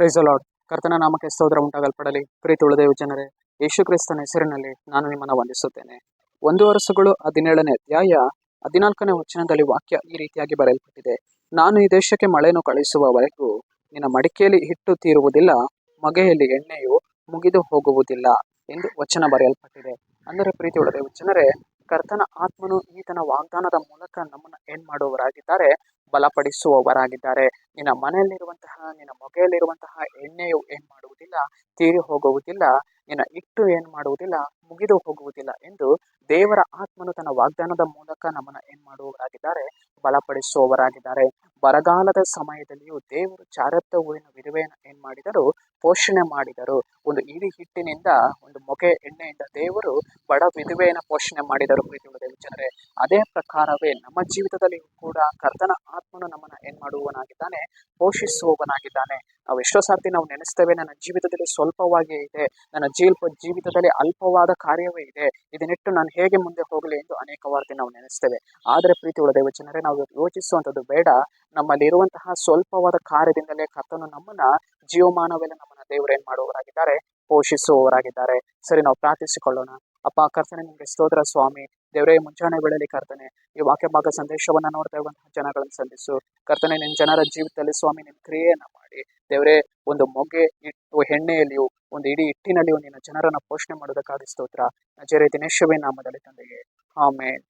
Praise the lord. ಕರ್ತನ ನಾಮಕ್ಕೆ ಸ್ತೋತ್ರ ಉಂಟಾಗಲ್ಪಡಲಿ. ಪ್ರೀತಿ ಉಳಿದೇವ ಜನರೇ, ಯೇಸು ಕ್ರಿಸ್ತನ ಹೆಸರಿನಲ್ಲಿ ನಾನು ನಿಮ್ಮನ್ನು ವಂದಿಸುತ್ತೇನೆ. 1 ವರ್ಷಗಳು 17ನೇ ಅಧ್ಯಾಯ 14ನೇ ವಚನದಲ್ಲಿ ವಾಕ್ಯ ಈ ರೀತಿಯಾಗಿ ಬರೆಯಲ್ಪಟ್ಟಿದೆ. ನಾನು ಈ ದೇಶಕ್ಕೆ ಮಳೆಯನ್ನು ಕಳುಹಿಸುವವರೆಗೂ ನಿನ್ನ ಮಡಿಕೆಯಲ್ಲಿ ಹಿಟ್ಟು ತೀರುವುದಿಲ್ಲ, ಮಗೆಯಲ್ಲಿ ಎಣ್ಣೆಯು ಮುಗಿದು ಹೋಗುವುದಿಲ್ಲ ಎಂದು ವಚನ ಬರೆಯಲ್ಪಟ್ಟಿದೆ. ಅಂದರೆ ಪ್ರೀತಿ ಉಳಿದೇವ ಜನರೇ, ಕರ್ತನ ಆತ್ಮನು ಈತನ ವಾಗ್ದಾನದ ಮೂಲಕ ನಮ್ಮನ್ನು ಏನ್ ಮಾಡುವವರಾಗಿದ್ದಾರೆ, ಬಲಪಡಿಸುವವರಾಗಿದ್ದಾರೆ. ನಿನ್ನ ಮನೆಯಲ್ಲಿರುವಂತಹ, ನಿನ್ನ ಮೊಗೆಯಲ್ಲಿರುವಂತಹ ಎಣ್ಣೆಯು ಏನ್ ಮಾಡುವುದಿಲ್ಲ, ತೀರಿ ಹೋಗುವುದಿಲ್ಲ. ನಿನ್ನ ಹಿಟ್ಟು ಏನ್ ಮಾಡುವುದಿಲ್ಲ, ಮುಗಿದು ಹೋಗುವುದಿಲ್ಲ ಎಂದು ದೇವರ ಆತ್ಮನು ತನ್ನ ವಾಗ್ದಾನದ ಮೂಲಕ ನಮ್ಮನ್ನ ಏನ್ ಮಾಡುವವರಾಗಿದ್ದಾರೆ, ಬಲಪಡಿಸುವವರಾಗಿದ್ದಾರೆ. ಬರಗಾಲದ ಸಮಯದಲ್ಲಿಯೂ ದೇವರು ಚಾರೆತ್ತ ಊರಿನ ವಿಧವೆಯನ್ನು ಏನ್ ಮಾಡಿದರು, ಪೋಷಣೆ ಮಾಡಿದರು. ಒಂದು ಇಡೀ ಹಿಟ್ಟಿನಿಂದ, ಒಂದು ಮೊಗೆ ಎಣ್ಣೆಯಿಂದ ದೇವರು ಬಡ ವಿಧವೆಯನ್ನು ಪೋಷಣೆ ಮಾಡಿದರು. ಪ್ರೀತಿ ಉಳಿದೇವ ಜನರೇ, ಅದೇ ಪ್ರಕಾರವೇ ನಮ್ಮ ಜೀವಿತದಲ್ಲಿ ಕೂಡ ಕರ್ತನ ಆತ್ಮನು ನಮ್ಮನ್ನ ಏನ್ ಮಾಡುವವನಾಗಿದ್ದಾನೆ, ಪೋಷಿಸುವವನಾಗಿದ್ದಾನೆ. ನಾವು ಎಷ್ಟೋ ಸಾರ್ತಿ ನಾವು ನೆನೆಸ್ತೇವೆ, ನನ್ನ ಜೀವಿತದಲ್ಲಿ ಸ್ವಲ್ಪವಾಗೇ ಇದೆ, ನನ್ನ ಜೀವಿತದಲ್ಲಿ ಅಲ್ಪವಾದ ಕಾರ್ಯವೇ ಇದೆ, ಇದನ್ನಿಟ್ಟು ನಾನು ಹೇಗೆ ಮುಂದೆ ಹೋಗಲಿ ಎಂದು ಅನೇಕ ವಾರ್ತೆ ನಾವು ನೆನೆಸ್ತೇವೆ. ಆದರೆ ಪ್ರೀತಿ ಉಳಿದೇವ ಜನರೇ, ನಾವು ಯೋಚಿಸುವಂಥದ್ದು ಬೇಡ. ನಮ್ಮಲ್ಲಿ ಇರುವಂತಹ ಸ್ವಲ್ಪವಾದ ಕಾರ್ಯದಿಂದಲೇ ಕರ್ತನು ನಮ್ಮನ್ನ ಜೀವಮಾನವೆಲ್ಲ ನಮ್ಮನ್ನ ದೇವರು ಏನ್ ಮಾಡುವವರಾಗಿದ್ದಾರೆ, ಪೋಷಿಸುವವರಾಗಿದ್ದಾರೆ. ಸರಿ, ನಾವು ಪ್ರಾರ್ಥಿಸಿಕೊಳ್ಳೋಣ. ಅಪ್ಪ ಕರ್ತನೆ, ನಿಮ್ಗೆ ಸ್ತೋತ್ರ ಸ್ವಾಮಿ. ದೇವರೇ, ಮುಂಜಾನೆ ವೇಳೆಯಲ್ಲಿ ಕರ್ತನೆ ಈ ವಾಕ್ಯ ಭಾಗ ಸಂದೇಶವನ್ನ ನೋಡ್ತಾ ಇರುವಂತಹ ಜನಗಳನ್ನು ಸಂಧಿಸು ಕರ್ತನೆ. ನಿನ್ನ ಜನರ ಜೀವಿತದಲ್ಲಿ ಸ್ವಾಮಿ ನಿನ್ನ ಕ್ರಿಯೆಯನ್ನ ಮಾಡಿ ದೇವರೇ, ಒಂದು ಮೊಗೆ ಇಟ್ಟು ಎಣ್ಣೆಯಲ್ಲಿಯೂ ಒಂದು ಇಡೀ ಹಿಟ್ಟಿನಲ್ಲಿಯೂ ನಿನ್ನ ಜನರನ್ನ ಪೋಷಣೆ ಮಾಡೋದಕ್ಕಾಗಿ ಸ್ತೋತ್ರ. ನಜರೇತಿನ ಯೇಸುವಿನ ನಾಮದಲ್ಲಿ ತಂದೆಯೇ, ಆಮೆನ್.